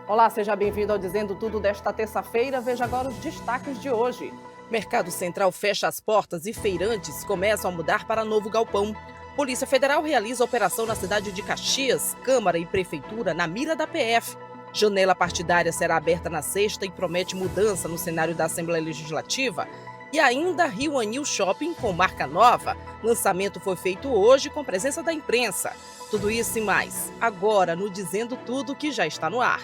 Olá, seja bem-vindo ao Dizendo Tudo desta terça-feira. Veja agora os destaques de hoje. Mercado Central fecha as portas e feirantes começam a mudar para novo galpão. Polícia Federal realiza operação na cidade de Caxias, Câmara e Prefeitura na mira da PF. Janela partidária será aberta na sexta e promete mudança no cenário da Assembleia Legislativa. E ainda Rio Anil Shopping com marca nova. Lançamento foi feito hoje com presença da imprensa. Tudo isso e mais, agora no Dizendo Tudo, que já está no ar.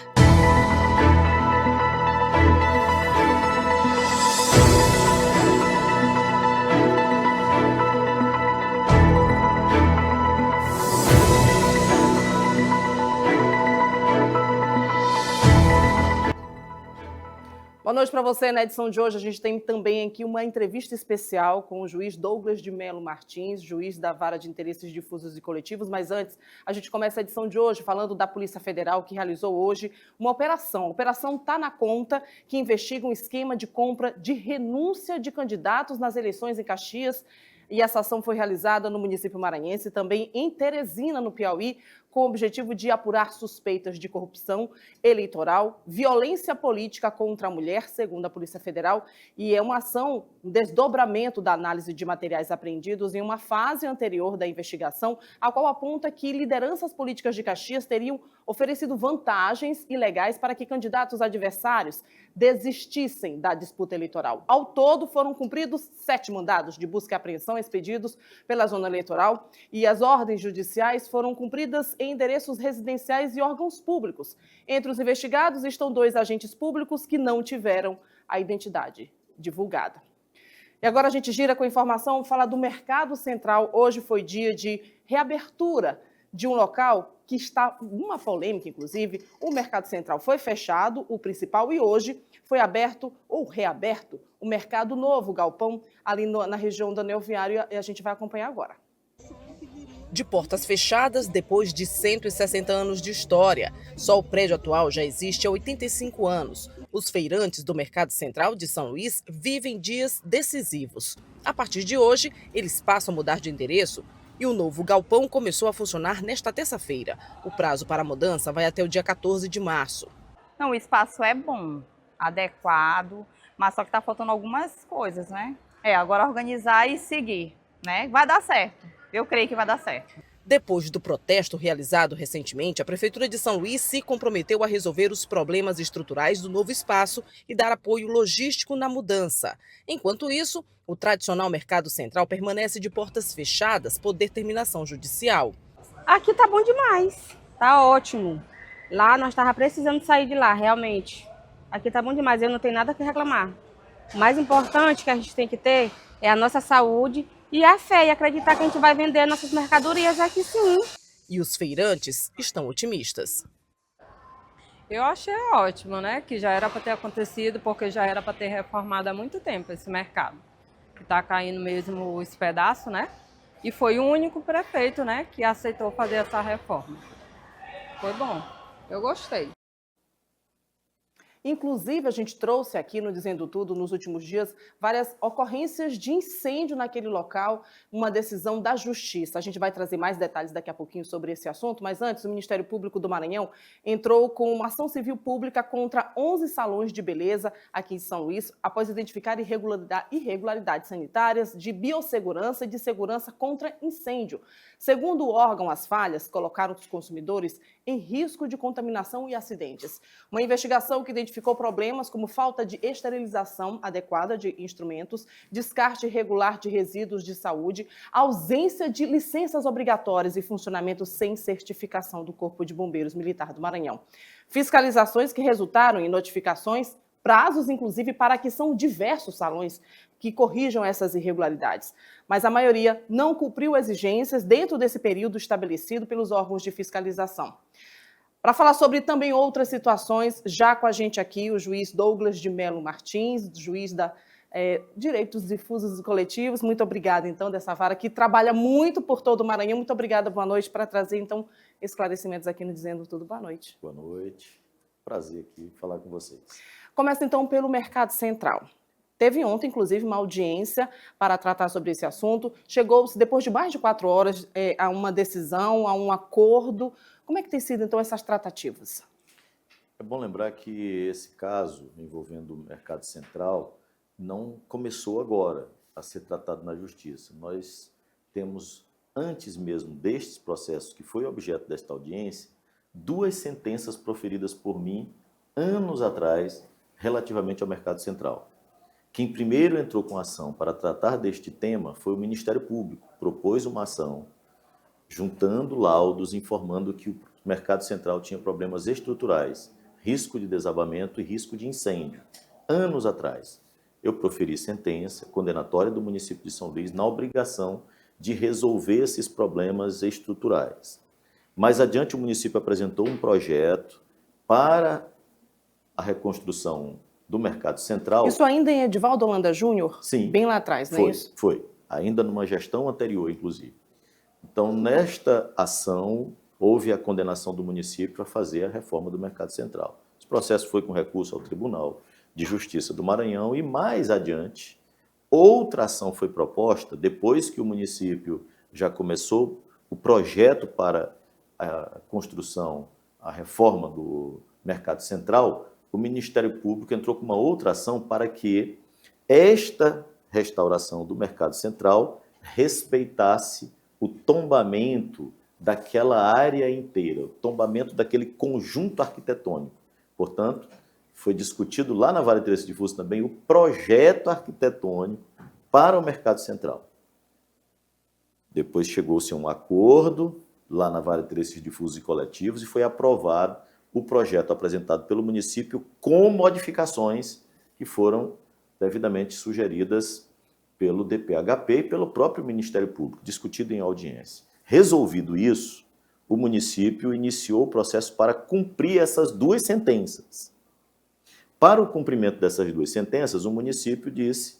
Boa noite para você. Na edição de hoje, a gente tem também aqui uma entrevista especial com o juiz Douglas de Melo Martins, juiz da Vara de Interesses Difusos e Coletivos. Mas antes, a gente começa a edição de hoje falando da Polícia Federal, que realizou hoje uma operação. A operação Tá na Conta, que investiga um esquema de compra de renúncia de candidatos nas eleições em Caxias. E essa ação foi realizada no município maranhense, também em Teresina, no Piauí, com o objetivo de apurar suspeitas de corrupção eleitoral, violência política contra a mulher, segundo a Polícia Federal, e é uma ação, um desdobramento da análise de materiais apreendidos em uma fase anterior da investigação, a qual aponta que lideranças políticas de Caxias teriam oferecido vantagens ilegais para que candidatos adversários desistissem da disputa eleitoral. Ao todo, foram cumpridos 7 mandados de busca e apreensão expedidos pela zona eleitoral e as ordens judiciais foram cumpridas em endereços residenciais e órgãos públicos. Entre os investigados estão 2 agentes públicos que não tiveram a identidade divulgada. E agora a gente gira com a informação, fala do Mercado Central. Hoje foi dia de reabertura de um local que está uma polêmica, inclusive. O Mercado Central foi fechado, o principal, e hoje foi aberto ou reaberto o Mercado Novo, galpão, ali na região do Anel Viário, e a gente vai acompanhar agora. De portas fechadas, depois de 160 anos de história. Só o prédio atual já existe há 85 anos. Os feirantes do Mercado Central de São Luís vivem dias decisivos. A partir de hoje, eles passam a mudar de endereço e o novo galpão começou a funcionar nesta terça-feira. O prazo para a mudança vai até o dia 14 de março. Não, o espaço é bom, adequado, mas só que está faltando algumas coisas, né? Agora organizar e seguir, né? Vai dar certo. Eu creio que vai dar certo. Depois do protesto realizado recentemente, a Prefeitura de São Luís se comprometeu a resolver os problemas estruturais do novo espaço e dar apoio logístico na mudança. Enquanto isso, o tradicional Mercado Central permanece de portas fechadas por determinação judicial. Aqui tá bom demais, tá ótimo. Lá nós estávamos precisando sair de lá, realmente. Aqui tá bom demais, eu não tenho nada que reclamar. O mais importante que a gente tem que ter é a nossa saúde e a fé, e acreditar que a gente vai vender nossas mercadorias aqui sim. E os feirantes estão otimistas. Eu achei ótimo, né? Que já era para ter acontecido, porque já era para ter reformado há muito tempo esse mercado. Que está caindo mesmo os pedaços, né? E foi o único prefeito, né, que aceitou fazer essa reforma. Foi bom, eu gostei. Inclusive, a gente trouxe aqui no Dizendo Tudo, nos últimos dias, várias ocorrências de incêndio naquele local, uma decisão da Justiça. A gente vai trazer mais detalhes daqui a pouquinho sobre esse assunto, mas antes, o Ministério Público do Maranhão entrou com uma ação civil pública contra 11 salões de beleza aqui em São Luís, após identificar irregularidades sanitárias, de biossegurança e de segurança contra incêndio. Segundo o órgão, as falhas colocaram os consumidores em risco de contaminação e acidentes. Uma investigação que identificou problemas como falta de esterilização adequada de instrumentos, descarte irregular de resíduos de saúde, ausência de licenças obrigatórias e funcionamento sem certificação do Corpo de Bombeiros Militar do Maranhão. Fiscalizações que resultaram em notificações, prazos, inclusive, para que são diversos salões que corrijam essas irregularidades. Mas a maioria não cumpriu exigências dentro desse período estabelecido pelos órgãos de fiscalização. Para falar sobre também outras situações, já com a gente aqui o juiz Douglas de Melo Martins, juiz da Direitos Difusos e Coletivos. Muito obrigada, então, dessa vara que trabalha muito por todo o Maranhão. Muito obrigada, boa noite, para trazer, então, esclarecimentos aqui no Dizendo Tudo. Boa noite. Boa noite. Prazer aqui falar com vocês. Começa, então, pelo Mercado Central. Teve ontem, inclusive, uma audiência para tratar sobre esse assunto. Chegou-se, depois de mais de 4 horas, a uma decisão, a um acordo. Como é que tem sido, então, essas tratativas? É bom lembrar que esse caso envolvendo o Mercado Central não começou agora a ser tratado na Justiça. Nós temos, antes mesmo destes processos que foi objeto desta audiência, 2 sentenças proferidas por mim anos atrás relativamente ao Mercado Central. Quem primeiro entrou com ação para tratar deste tema foi o Ministério Público. Propôs uma ação juntando laudos informando que o Mercado Central tinha problemas estruturais, risco de desabamento e risco de incêndio. Anos atrás, eu proferi sentença condenatória do município de São Luís na obrigação de resolver esses problemas estruturais. Mais adiante, o município apresentou um projeto para a reconstrução do Mercado Central. Isso ainda em Edivaldo Holanda Júnior? Sim. Bem lá atrás, não é isso? Foi. Ainda numa gestão anterior, inclusive. Então, nesta ação, houve a condenação do município a fazer a reforma do Mercado Central. Esse processo foi com recurso ao Tribunal de Justiça do Maranhão e, mais adiante, outra ação foi proposta, depois que o município já começou o projeto para a construção, a reforma do Mercado Central, o Ministério Público entrou com uma outra ação para que esta restauração do Mercado Central respeitasse o tombamento daquela área inteira, o tombamento daquele conjunto arquitetônico. Portanto, foi discutido lá na Vara de Interesse Difuso também o projeto arquitetônico para o Mercado Central. Depois chegou-se a um acordo lá na Vara de Interesses Difusos e Coletivos e foi aprovado o projeto apresentado pelo município com modificações que foram devidamente sugeridas pelo DPHP e pelo próprio Ministério Público, discutido em audiência. Resolvido isso, o município iniciou o processo para cumprir essas 2 sentenças. Para o cumprimento dessas 2 sentenças, o município disse,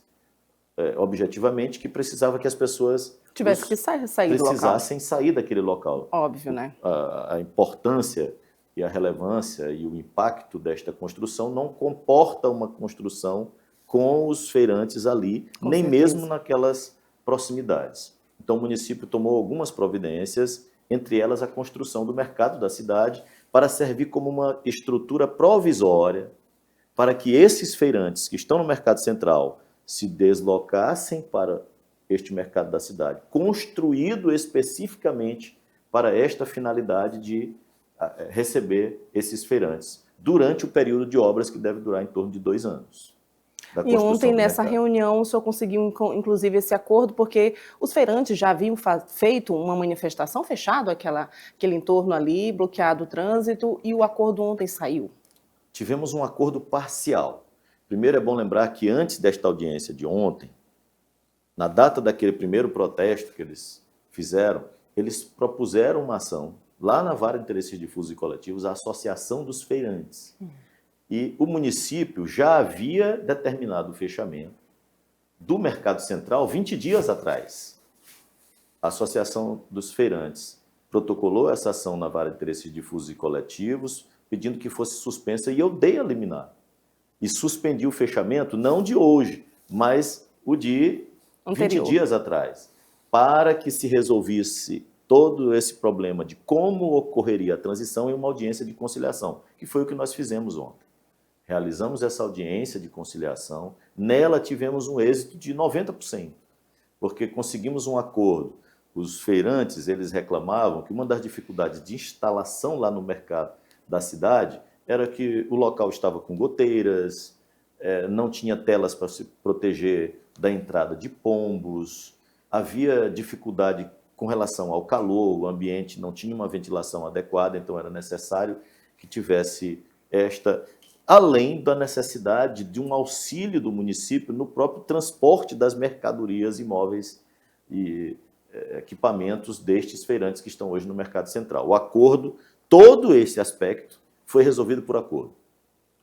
objetivamente, que precisava que as pessoas Tivesse que sair do local. precisassem sair daquele local. Óbvio, né? A importância e a relevância e o impacto desta construção não comporta uma construção com os feirantes ali, Com nem certeza. mesmo naquelas proximidades. Então, o município tomou algumas providências, entre elas a construção do mercado da cidade, para servir como uma estrutura provisória para que esses feirantes que estão no Mercado Central se deslocassem para este mercado da cidade, construído especificamente para esta finalidade de receber esses feirantes, durante o período de obras que deve durar em torno de 2 anos. E ontem, nessa mercado. reunião, o senhor conseguiu, inclusive, esse acordo, porque os feirantes já haviam feito uma manifestação, fechado aquele entorno ali, bloqueado o trânsito, e o acordo ontem saiu. Tivemos um acordo parcial. Primeiro, é bom lembrar que antes desta audiência de ontem, na data daquele primeiro protesto que eles fizeram, eles propuseram uma ação lá na Vara de Interesses Difusos e Coletivos, a Associação dos Feirantes. E o município já havia determinado o fechamento do Mercado Central 20 dias atrás. A Associação dos Feirantes protocolou essa ação na Vara de Interesses Difusos e Coletivos, pedindo que fosse suspensa, e eu dei a liminar. E suspendi o fechamento, não de hoje, mas o de 20 dias atrás, para que se resolvesse todo esse problema de como ocorreria a transição em uma audiência de conciliação, que foi o que nós fizemos ontem. Realizamos essa audiência de conciliação, nela tivemos um êxito de 90%, porque conseguimos um acordo. Os feirantes, eles reclamavam que uma das dificuldades de instalação lá no mercado da cidade era que o local estava com goteiras, não tinha telas para se proteger da entrada de pombos, havia dificuldade com relação ao calor, o ambiente não tinha uma ventilação adequada, então era necessário que tivesse além da necessidade de um auxílio do município no próprio transporte das mercadorias, imóveis e equipamentos destes feirantes que estão hoje no Mercado Central. O acordo, todo esse aspecto, foi resolvido por acordo.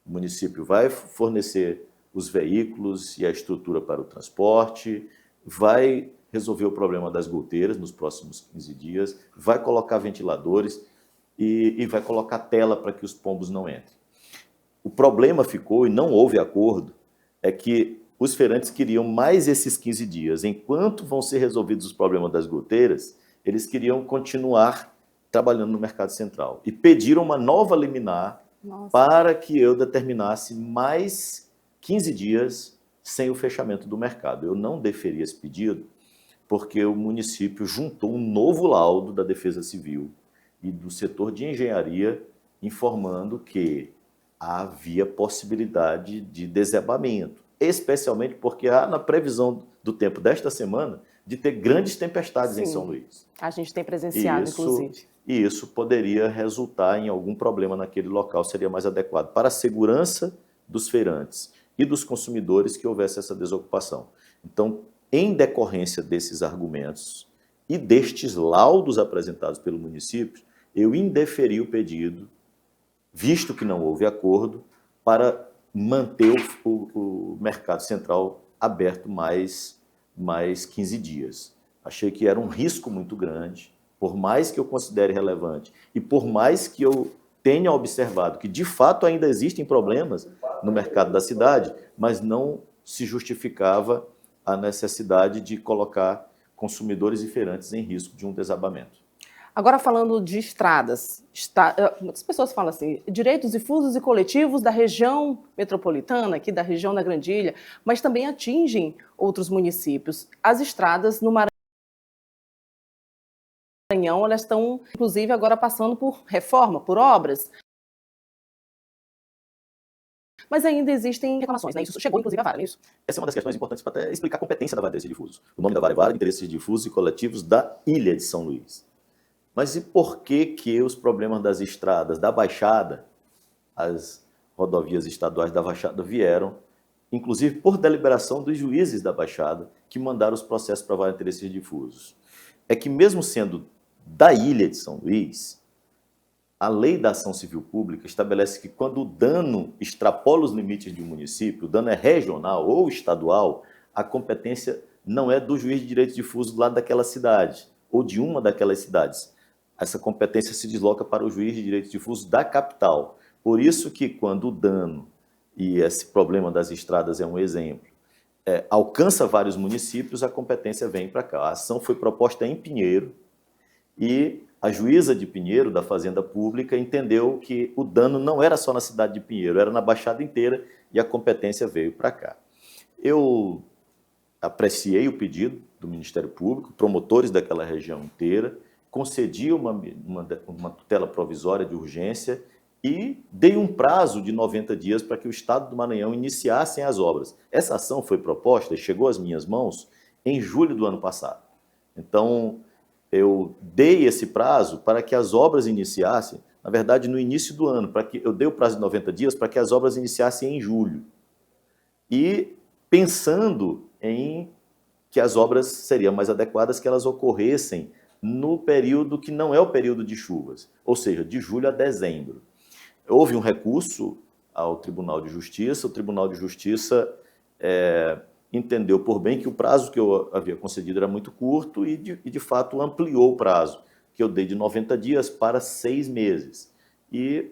O município vai fornecer os veículos e a estrutura para o transporte, vai resolver o problema das goteiras nos próximos 15 dias, vai colocar ventiladores e vai colocar tela para que os pombos não entrem. O problema ficou, e não houve acordo, é que os feirantes queriam mais esses 15 dias. Enquanto vão ser resolvidos os problemas das goteiras, eles queriam continuar trabalhando no Mercado Central. E pediram uma nova liminar Nossa. para que eu determinasse mais 15 dias sem o fechamento do mercado. Eu não deferi esse pedido porque o município juntou um novo laudo da Defesa Civil e do setor de engenharia informando que havia possibilidade de desabamento, especialmente porque há na previsão do tempo desta semana de ter grandes tempestades em Sim. São Luís. A gente tem presenciado, inclusive. E isso poderia resultar em algum problema naquele local, seria mais adequado para a segurança dos feirantes e dos consumidores que houvesse essa desocupação. Então, em decorrência desses argumentos e destes laudos apresentados pelo município, eu indeferi o pedido, visto que não houve acordo, para manter o mercado central aberto mais 15 dias. Achei que era um risco muito grande, por mais que eu considere relevante e por mais que eu tenha observado que de fato ainda existem problemas no mercado da cidade, mas não se justificava a necessidade de colocar consumidores e feirantes em risco de um desabamento. Agora, falando de estradas, muitas pessoas falam assim, direitos difusos e coletivos da região metropolitana, aqui da região da Grande-Ilha, mas também atingem outros municípios. As estradas no Maranhão, elas estão, inclusive, agora passando por reforma, por obras. Mas ainda existem reclamações, né? Isso chegou, inclusive, à vara, não é isso? Essa é uma das questões importantes para até explicar a competência da vara de interesses difusos. O nome da vara é Vara de Interesses Difusos e Coletivos da Ilha de São Luís. Mas e por que os problemas das estradas da Baixada, as rodovias estaduais da Baixada vieram, inclusive por deliberação dos juízes da Baixada, que mandaram os processos para a Vara de Interesses Difusos? É que mesmo sendo da Ilha de São Luís, a Lei da Ação Civil Pública estabelece que quando o dano extrapola os limites de um município, o dano é regional ou estadual, a competência não é do juiz de direitos difusos lá daquela cidade ou de uma daquelas cidades. Essa competência se desloca para o juiz de direitos difusos da capital. Por isso que quando o dano, e esse problema das estradas é um exemplo, alcança vários municípios, a competência vem para cá. A ação foi proposta em Pinheiro e a juíza de Pinheiro, da Fazenda Pública, entendeu que o dano não era só na cidade de Pinheiro, era na Baixada inteira e a competência veio para cá. Eu apreciei o pedido do Ministério Público, promotores daquela região inteira, concedi uma tutela provisória de urgência e dei um prazo de 90 dias para que o Estado do Maranhão iniciasse as obras. Essa ação foi proposta e chegou às minhas mãos em julho do ano passado. Então, eu dei esse prazo para que as obras iniciassem, na verdade, no início do ano, eu dei o prazo de 90 dias para que as obras iniciassem em julho. E pensando em que as obras seriam mais adequadas que elas ocorressem no período que não é o período de chuvas, ou seja, de julho a dezembro. Houve um recurso ao Tribunal de Justiça, o Tribunal de Justiça entendeu por bem que o prazo que eu havia concedido era muito curto e de fato ampliou o prazo, que eu dei de 90 dias para 6 meses. E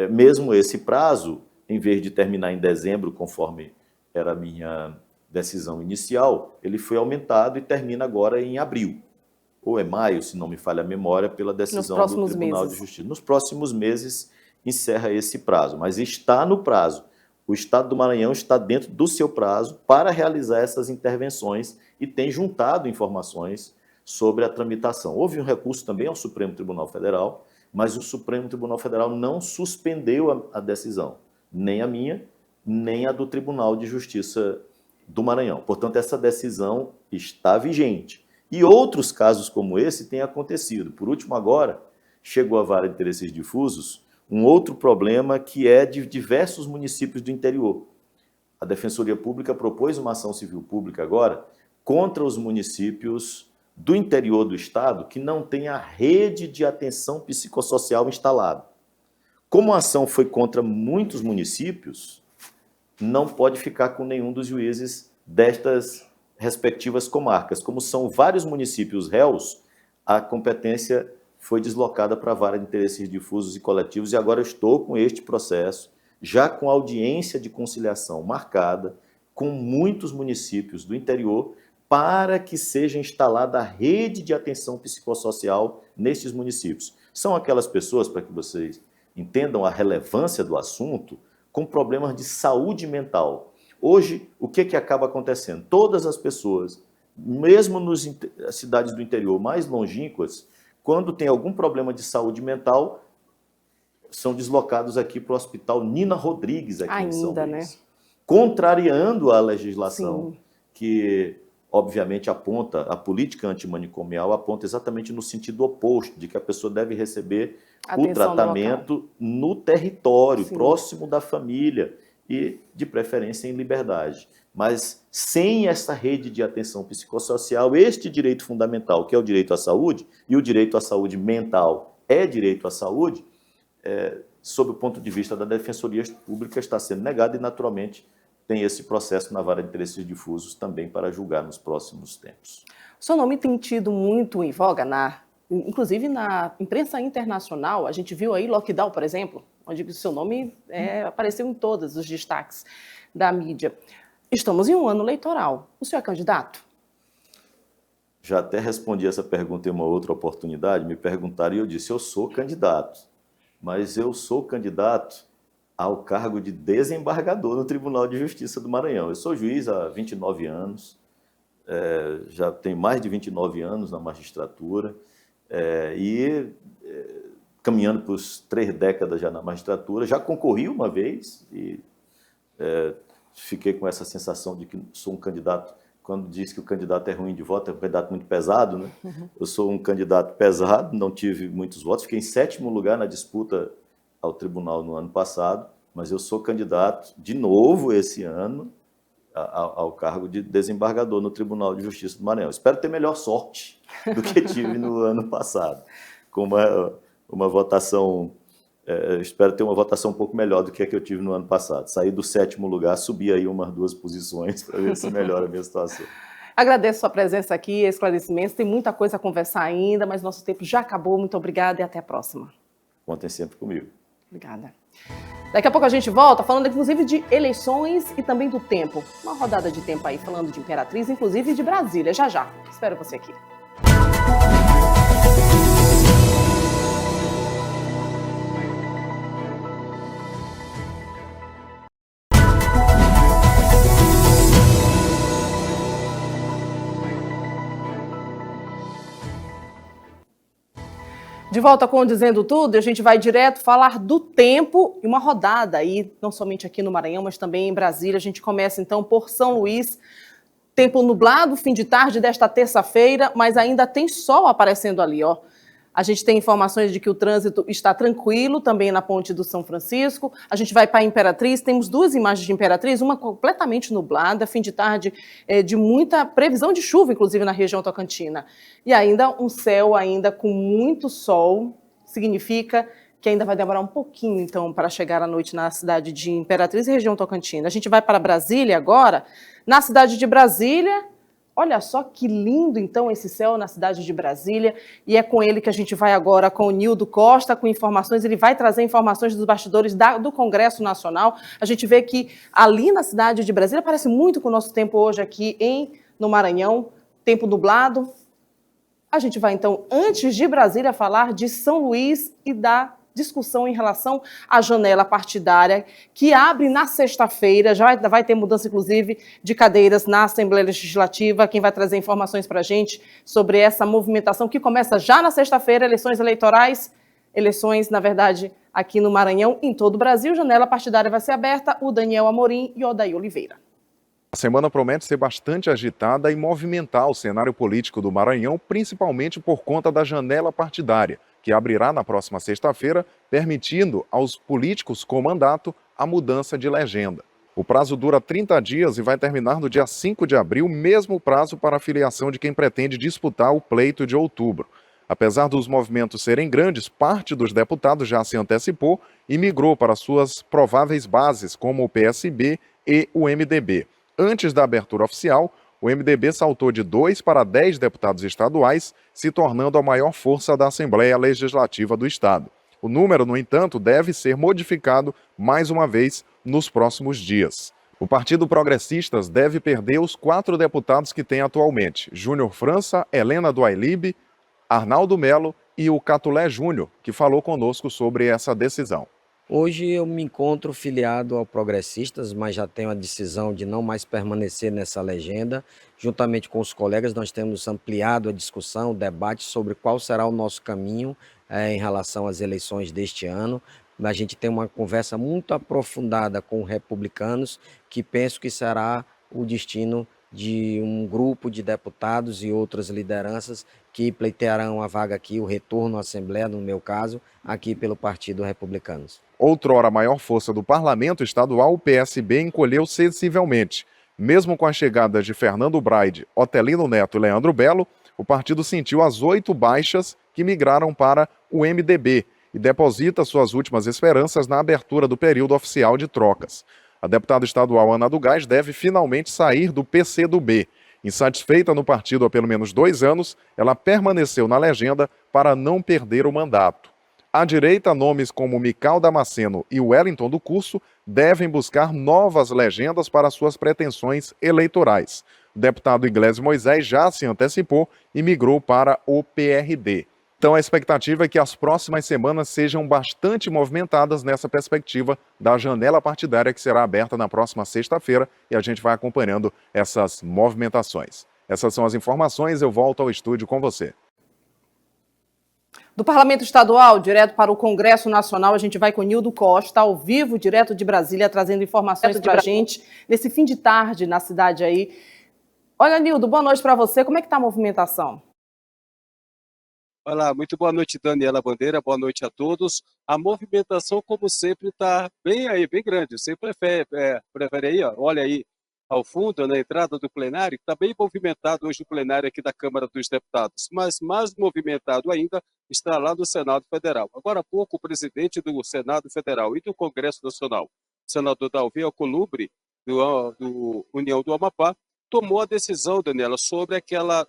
mesmo esse prazo, em vez de terminar em dezembro, conforme era a minha decisão inicial, ele foi aumentado e termina agora em abril. Ou é maio, se não me falha a memória, pela decisão do Tribunal de Justiça. Nos próximos meses encerra esse prazo, mas está no prazo. O Estado do Maranhão está dentro do seu prazo para realizar essas intervenções e tem juntado informações sobre a tramitação. Houve um recurso também ao Supremo Tribunal Federal, mas o Supremo Tribunal Federal não suspendeu a decisão, nem a minha, nem a do Tribunal de Justiça do Maranhão. Portanto, essa decisão está vigente. E outros casos como esse têm acontecido. Por último, agora, chegou à Vara de Interesses Difusos um outro problema que é de diversos municípios do interior. A Defensoria Pública propôs uma ação civil pública agora contra os municípios do interior do estado que não têm a rede de atenção psicossocial instalada. Como a ação foi contra muitos municípios, não pode ficar com nenhum dos juízes destas respectivas comarcas. Como são vários municípios réus, a competência foi deslocada para a Vara de Interesses Difusos e Coletivos e agora eu estou com este processo, já com audiência de conciliação marcada, com muitos municípios do interior, para que seja instalada a rede de atenção psicossocial nestes municípios. São aquelas pessoas, para que vocês entendam a relevância do assunto, com problemas de saúde mental. Hoje, o que acaba acontecendo? Todas as pessoas, mesmo nas cidades do interior mais longínquas, quando tem algum problema de saúde mental, são deslocados aqui para o Hospital Nina Rodrigues, aqui em São Luís. Né? Contrariando a legislação, sim, que obviamente aponta, a política antimanicomial aponta exatamente no sentido oposto, de que a pessoa deve receber o tratamento no território, sim, próximo da família e, de preferência, em liberdade. Mas sem essa rede de atenção psicossocial, este direito fundamental, que é o direito à saúde, e o direito à saúde mental é direito à saúde, sob o ponto de vista da Defensoria Pública, está sendo negado e, naturalmente, tem esse processo na Vara de Interesses Difusos também para julgar nos próximos tempos. O seu nome tem tido muito em voga, inclusive na imprensa internacional. A gente viu aí Lockdown, por exemplo, onde o seu nome apareceu em todos os destaques da mídia. Estamos em um ano eleitoral. O senhor é candidato? Já até respondi essa pergunta em uma outra oportunidade. Me perguntaram e eu disse, eu sou candidato. Mas eu sou candidato ao cargo de desembargador no Tribunal de Justiça do Maranhão. Eu sou juiz há 29 anos, já tenho mais de 29 anos na magistratura caminhando por 3 décadas já na magistratura, já concorri uma vez e fiquei com essa sensação de que sou um candidato, quando diz que o candidato é ruim de voto, é um candidato muito pesado, né? Uhum. Eu sou um candidato pesado, não tive muitos votos, fiquei em 7º lugar na disputa ao tribunal no ano passado, mas eu sou candidato de novo esse ano ao cargo de desembargador no Tribunal de Justiça do Maranhão. Espero ter melhor sorte do que tive no ano passado, com uma votação, espero ter uma votação um pouco melhor do que a que eu tive no ano passado. Saí do 7º lugar, subi aí umas 2 posições para ver se melhora a minha situação. Agradeço a sua presença aqui, esclarecimentos, tem muita coisa a conversar ainda, mas nosso tempo já acabou. Muito obrigada e até a próxima. Contem sempre comigo. Obrigada. Daqui a pouco a gente volta falando inclusive de eleições e também do tempo. Uma rodada de tempo aí falando de Imperatriz, inclusive de Brasília, já já. Espero você aqui. De volta com o Dizendo Tudo, a gente vai direto falar do tempo e uma rodada aí, não somente aqui no Maranhão, mas também em Brasília. A gente começa então por São Luís. Tempo nublado, fim de tarde desta terça-feira, mas ainda tem sol aparecendo ali, ó. A gente tem informações de que o trânsito está tranquilo, também na ponte do São Francisco. A gente vai para a Imperatriz, temos 2 imagens de Imperatriz, uma completamente nublada, fim de tarde de muita previsão de chuva, inclusive na região tocantina. E ainda um céu ainda com muito sol, significa que ainda vai demorar um pouquinho, então, para chegar à noite na cidade de Imperatriz e região tocantina. A gente vai para Brasília agora. Na cidade de Brasília, olha só que lindo, então, esse céu na cidade de Brasília, e é com ele que a gente vai agora com o Nildo Costa, com informações, ele vai trazer informações dos bastidores do Congresso Nacional. A gente vê que ali na cidade de Brasília, parece muito com o nosso tempo hoje aqui no Maranhão, tempo nublado. A gente vai, então, antes de Brasília, falar de São Luís e da discussão em relação à janela partidária, que abre na sexta-feira, já vai ter mudança, inclusive, de cadeiras na Assembleia Legislativa. Quem vai trazer informações para a gente sobre essa movimentação que começa já na sexta-feira, eleições eleitorais, eleições, na verdade, aqui no Maranhão, em todo o Brasil. Janela partidária vai ser aberta, o Daniel Amorim e o Odair Oliveira. A semana promete ser bastante agitada e movimentar o cenário político do Maranhão, principalmente por conta da janela partidária, que abrirá na próxima sexta-feira, permitindo aos políticos com mandato a mudança de legenda. O prazo dura 30 dias e vai terminar no dia 5 de abril, mesmo prazo para a filiação de quem pretende disputar o pleito de outubro. Apesar dos movimentos serem grandes, parte dos deputados já se antecipou e migrou para suas prováveis bases, como o PSB e o MDB. Antes da abertura oficial, o MDB saltou de 2 para 10 deputados estaduais, se tornando a maior força da Assembleia Legislativa do Estado. O número, no entanto, deve ser modificado mais uma vez nos próximos dias. O Partido Progressistas deve perder os 4 deputados que tem atualmente: Júnior França, Helena do Ailib, Arnaldo Melo e o Catulé Júnior, que falou conosco sobre essa decisão. Hoje eu me encontro filiado ao Progressistas, mas já tenho a decisão de não mais permanecer nessa legenda. Juntamente com os colegas, nós temos ampliado a discussão, o debate sobre qual será o nosso caminho em relação às eleições deste ano. A gente tem uma conversa muito aprofundada com republicanos, que penso que será o destino de um grupo de deputados e outras lideranças que pleitearão a vaga aqui, o retorno à Assembleia, no meu caso, aqui pelo Partido Republicanos. Outrora a maior força do parlamento estadual, o PSB encolheu sensivelmente. Mesmo com a chegada de Fernando Braide, Otelino Neto e Leandro Belo, o partido sentiu as 8 baixas que migraram para o MDB e deposita suas últimas esperanças na abertura do período oficial de trocas. A deputada estadual Ana do Gás deve finalmente sair do PCdoB. Insatisfeita no partido há pelo menos 2 anos, ela permaneceu na legenda para não perder o mandato. À direita, nomes como Mical Damasceno e Wellington do Curso devem buscar novas legendas para suas pretensões eleitorais. O deputado Iglesias Moisés já se antecipou e migrou para o PRD. Então a expectativa é que as próximas semanas sejam bastante movimentadas nessa perspectiva da janela partidária que será aberta na próxima sexta-feira e a gente vai acompanhando essas movimentações. Essas são as informações, eu volto ao estúdio com você. Do Parlamento Estadual, direto para o Congresso Nacional, a gente vai com Nildo Costa, ao vivo, direto de Brasília, trazendo informações para a gente nesse fim de tarde na cidade aí. Olha, Nildo, boa noite para você. Como é que está a movimentação? Olá, muito boa noite, Daniela Bandeira, boa noite a todos. A movimentação, como sempre, está bem aí, bem grande. Você prefere aí, ó, olha aí ao fundo, na entrada do plenário, está bem movimentado hoje o plenário aqui da Câmara dos Deputados, mas mais movimentado ainda está lá no Senado Federal. Agora há pouco, o presidente do Senado Federal e do Congresso Nacional, o senador Davi Alcolumbre, do União do Amapá, tomou a decisão, Daniela, sobre aquela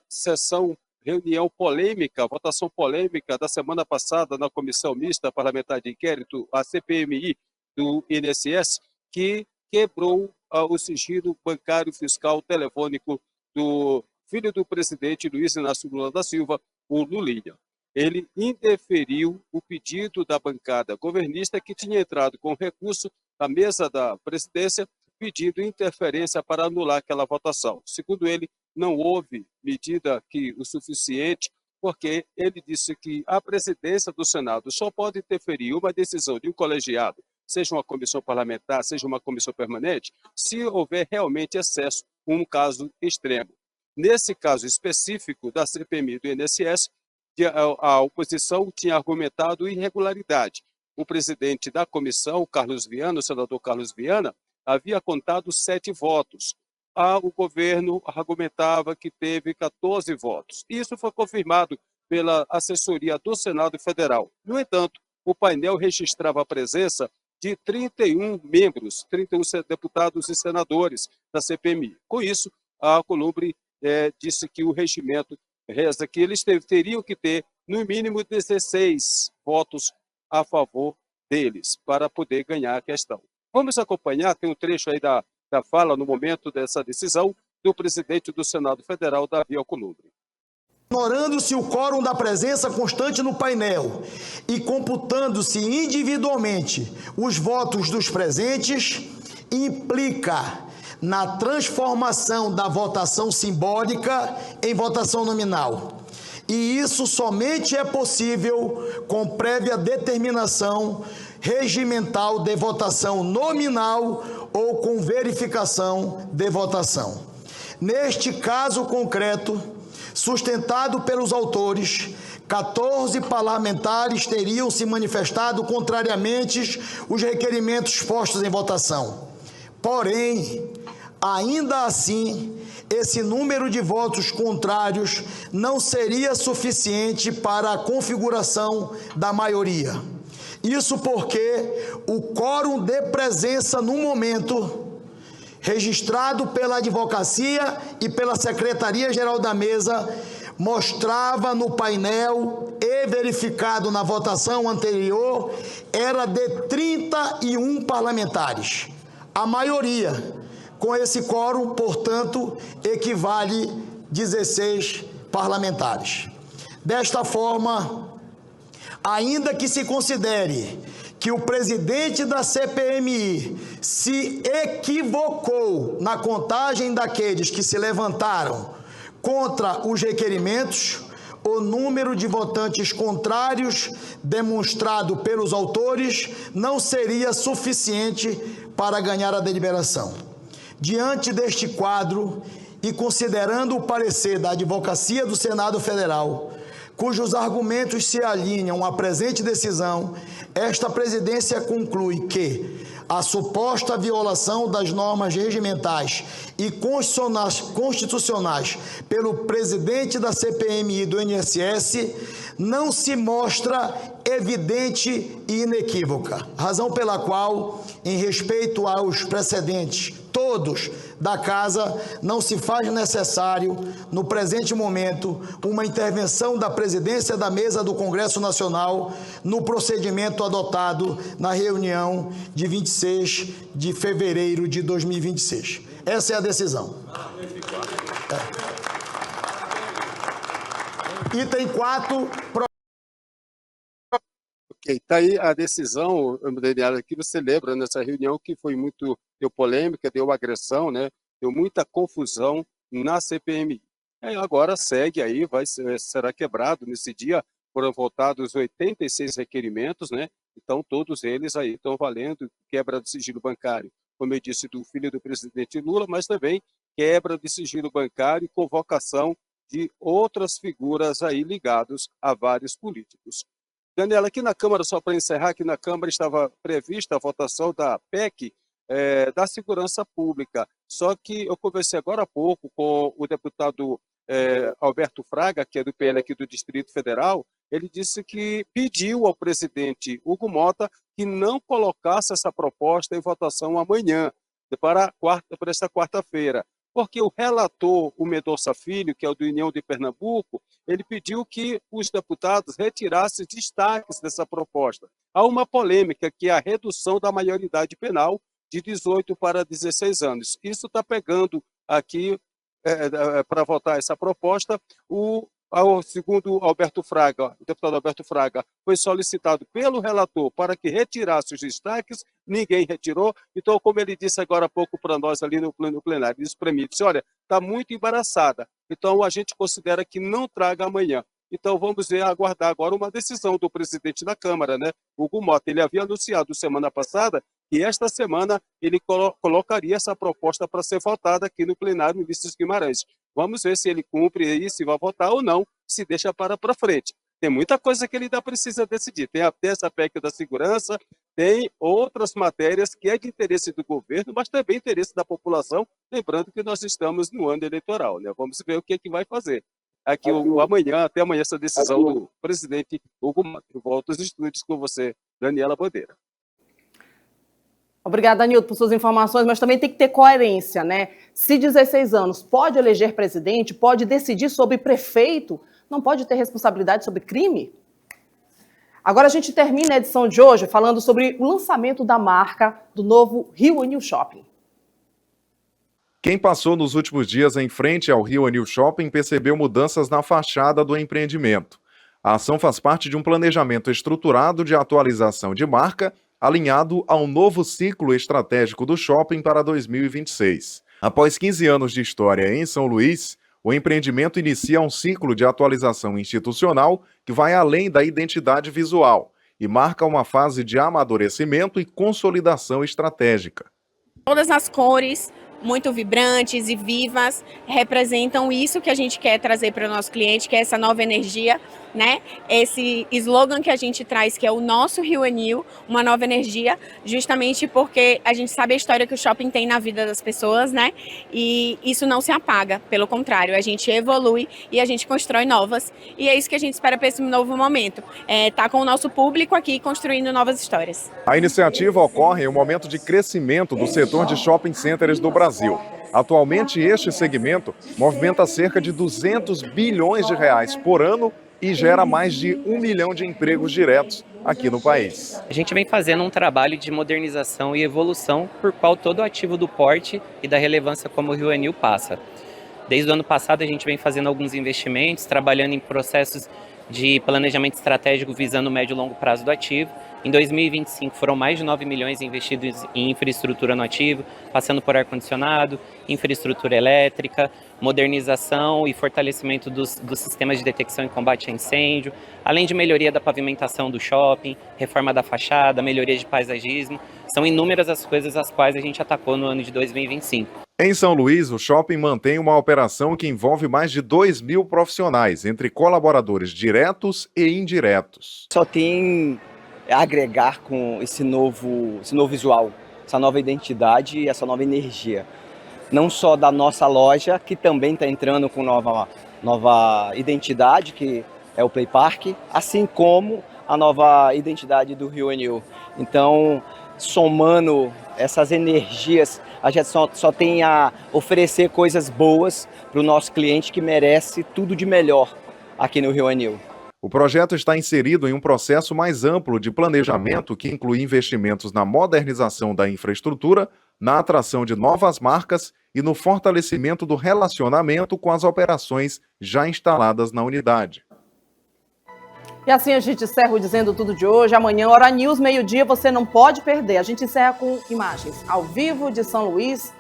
reunião polêmica, votação polêmica da semana passada na Comissão Mista Parlamentar de Inquérito, a CPMI do INSS, que quebrou o sigilo bancário fiscal telefônico do filho do presidente Luiz Inácio Lula da Silva, o Lulinha. Ele indeferiu o pedido da bancada governista que tinha entrado com recurso à mesa da presidência pedindo interferência para anular aquela votação. Segundo ele, não houve medida o suficiente, porque ele disse que a presidência do Senado só pode interferir uma decisão de um colegiado, seja uma comissão parlamentar, seja uma comissão permanente, se houver realmente excesso, um caso extremo. Nesse caso específico da CPMI do INSS, a oposição tinha argumentado irregularidade. O presidente da comissão, o senador Carlos Viana, havia contado 7 votos. O governo argumentava que teve 14 votos. Isso foi confirmado pela assessoria do Senado Federal. No entanto, o painel registrava a presença de 31 membros, 31 deputados e senadores da CPMI. Com isso, a Alcolumbre disse que o regimento reza que eles teriam que ter, no mínimo, 16 votos a favor deles, para poder ganhar a questão. Vamos acompanhar, tem um trecho aí da fala, no momento dessa decisão, do presidente do Senado Federal, Davi Alcolumbre. Ignorando-se o quórum da presença constante no painel e computando-se individualmente os votos dos presentes, implica na transformação da votação simbólica em votação nominal. E isso somente é possível com prévia determinação regimental de votação nominal ou com verificação de votação. Neste caso concreto, sustentado pelos autores, 14 parlamentares teriam se manifestado contrariamente os requerimentos postos em votação. Porém, ainda assim, esse número de votos contrários não seria suficiente para a configuração da maioria. Isso porque o quórum de presença no momento, registrado pela advocacia e pela Secretaria-Geral da Mesa, mostrava no painel e verificado na votação anterior, era de 31 parlamentares. A maioria, com esse quórum, portanto, equivale 16 parlamentares. Desta forma, ainda que se considere que o presidente da CPMI se equivocou na contagem daqueles que se levantaram contra os requerimentos, o número de votantes contrários demonstrado pelos autores não seria suficiente para ganhar a deliberação. Diante deste quadro e considerando o parecer da Advocacia do Senado Federal, cujos argumentos se alinham à presente decisão, esta presidência conclui que a suposta violação das normas regimentais e constitucionais pelo presidente da CPMI do INSS não se mostra evidente e inequívoca, razão pela qual, em respeito aos precedentes todos da Casa, não se faz necessário, no presente momento, uma intervenção da presidência da mesa do Congresso Nacional no procedimento adotado na reunião de 26 de fevereiro de 2026. Essa é a decisão. Item 4... Ok, está aí a decisão, Daniela, que você lembra nessa reunião que foi deu polêmica, deu agressão, né? Deu muita confusão na CPMI. Aí agora segue aí, será quebrado nesse dia, foram votados 86 requerimentos, né? Então todos eles aí estão valendo quebra de sigilo bancário, como eu disse, do filho do presidente Lula, mas também quebra de sigilo bancário e convocação de outras figuras aí ligados a vários políticos. Daniela, aqui na Câmara, só para encerrar, aqui na Câmara estava prevista a votação da PEC da Segurança Pública, só que eu conversei agora há pouco com o deputado Alberto Fraga, que é do PL aqui do Distrito Federal. Ele disse que pediu ao presidente Hugo Mota que não colocasse essa proposta em votação amanhã, para esta quarta-feira, porque o relator, o Mendonça Filho, que é o do União de Pernambuco, ele pediu que os deputados retirassem destaques dessa proposta. Há uma polêmica, que é a redução da maioridade penal de 18 para 16 anos. Isso está pegando aqui, para votar essa proposta, segundo Alberto Fraga, o deputado Alberto Fraga, foi solicitado pelo relator para que retirasse os destaques, ninguém retirou. Então, como ele disse agora há pouco para nós ali no plenário, disse para mim, disse, olha, está muito embaraçada, então a gente considera que não traga amanhã. Então vamos aguardar agora uma decisão do presidente da Câmara, né? Hugo Mota. Ele havia anunciado semana passada que esta semana ele colocaria essa proposta para ser votada aqui no plenário Ulisses Guimarães. Vamos ver se ele cumpre aí, se vai votar ou não, se deixa para frente. Tem muita coisa que ele ainda precisa decidir. Tem até essa PEC da segurança, tem outras matérias que é de interesse do governo, mas também interesse da população, lembrando que nós estamos no ano eleitoral, né? Vamos ver o que é que vai fazer. Aqui até amanhã essa decisão do presidente Hugo Mota. Eu volto aos estúdios com você, Daniela Bandeira. Obrigada, Danildo, por suas informações, mas também tem que ter coerência, né? Se 16 anos pode eleger presidente, pode decidir sobre prefeito, não pode ter responsabilidade sobre crime? Agora a gente termina a edição de hoje falando sobre o lançamento da marca do novo Rio Anil Shopping. Quem passou nos últimos dias em frente ao Rio Anil Shopping percebeu mudanças na fachada do empreendimento. A ação faz parte de um planejamento estruturado de atualização de marca, alinhado ao novo ciclo estratégico do shopping para 2026. Após 15 anos de história em São Luís, o empreendimento inicia um ciclo de atualização institucional que vai além da identidade visual e marca uma fase de amadurecimento e consolidação estratégica. Todas as cores, muito vibrantes e vivas, representam isso que a gente quer trazer para o nosso cliente, que é essa nova energia, né? Esse slogan que a gente traz, que é o nosso Rio Anil, uma nova energia, justamente porque a gente sabe a história que o shopping tem na vida das pessoas, né? E isso não se apaga, pelo contrário, a gente evolui e a gente constrói novas. E é isso que a gente espera para esse novo momento, tá com o nosso público aqui construindo novas histórias. A iniciativa ocorre em um momento de crescimento do setor de shopping centers do Brasil. Atualmente, este segmento movimenta cerca de 200 bilhões de reais por ano e gera mais de 1 milhão de empregos diretos aqui no país. A gente vem fazendo um trabalho de modernização e evolução por qual todo o ativo do porte e da relevância como o Rio Anil passa. Desde o ano passado a gente vem fazendo alguns investimentos, trabalhando em processos de planejamento estratégico visando o médio e longo prazo do ativo, Em 2025 foram mais de 9 milhões investidos em infraestrutura no ativo, passando por ar-condicionado, infraestrutura elétrica, modernização e fortalecimento dos sistemas de detecção e combate a incêndio, além de melhoria da pavimentação do shopping, reforma da fachada, melhoria de paisagismo. São inúmeras as coisas às quais a gente atacou no ano de 2025. Em São Luís, o shopping mantém uma operação que envolve mais de 2.000 profissionais, entre colaboradores diretos e indiretos. Só tem a agregar com esse novo visual, essa nova identidade e essa nova energia. Não só da nossa loja, que também está entrando com nova identidade, que é o Play Park, assim como a nova identidade do RioNew. Então, somando essas energias, a gente só tem a oferecer coisas boas para o nosso cliente que merece tudo de melhor aqui no RioNew. O projeto está inserido em um processo mais amplo de planejamento que inclui investimentos na modernização da infraestrutura, na atração de novas marcas e no fortalecimento do relacionamento com as operações já instaladas na unidade. E assim a gente encerra o Dizendo Tudo de hoje. Amanhã, Hora News, meio-dia, você não pode perder. A gente encerra com imagens ao vivo de São Luís,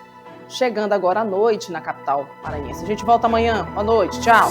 chegando agora à noite na capital maranhense. A gente volta amanhã. Boa noite. Tchau.